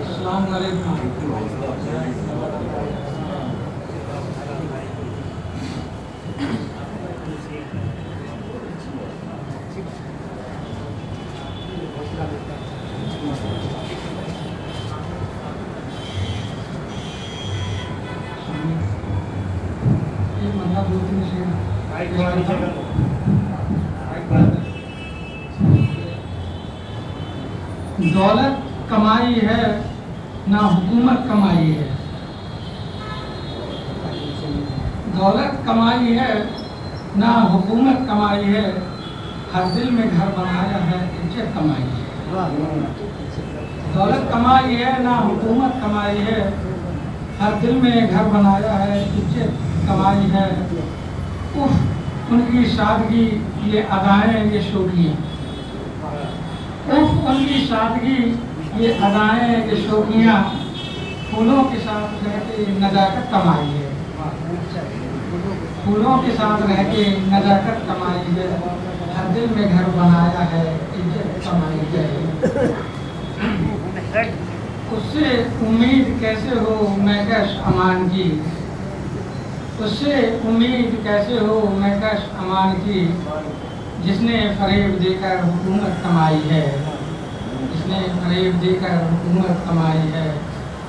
अस्सलाम वालेकुम। दौलत कमाई है ना हुकूमत कमाई है। दौलत कमाई है ना हुकूमत कमाई है, हर दिल में घर बनाया है, इज्जत कमाई है। दौलत कमाई है ना हुकूमत कमाई है, हर दिल में घर बनाया है, इज्जत कमाई है। उफ उनकी सादगी ये अदाएं ये शोखियाँ, उफ उनकी सादगी ये अदाएं ये शोखियाँ, फूलों के साथ रह के नजाकत कमाई है। फूलों के साथ रह के नजाकत कमाई है, हर दिल में घर बनाया है, इज्जत कमाई है। उससे उम्मीद कैसे हो महकश अमान की, उससे उम्मीद कैसे हो महकश अमान की, जिसने फरेब देकर हुकूमत कमाई है, जिसने फरेब देकर हुकूमत कमाई है,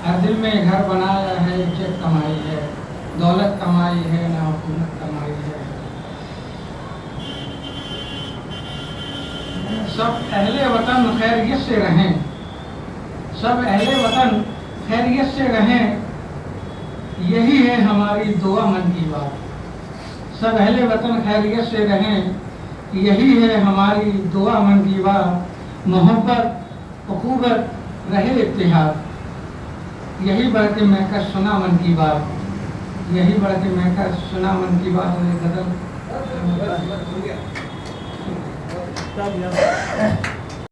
हर दिल में घर बनाया है, इज्जत कमाई है। दौलत कमाई है ना हुकूमत कमाई है। सब अहले वतन खैरियत से रहें, सब अहले वतन खैरियत से रहें, यही है हमारी दुआ मन की बात। सब अहले वतन खैरियत से रहें, यही है हमारी दुआ मन की बात। मोहब्बत उखूबत रहे इत्तिहाद, यही बढ़ के महकश सुना मन की बात, यही बढ़ के महकश सुना मन की बात। गजल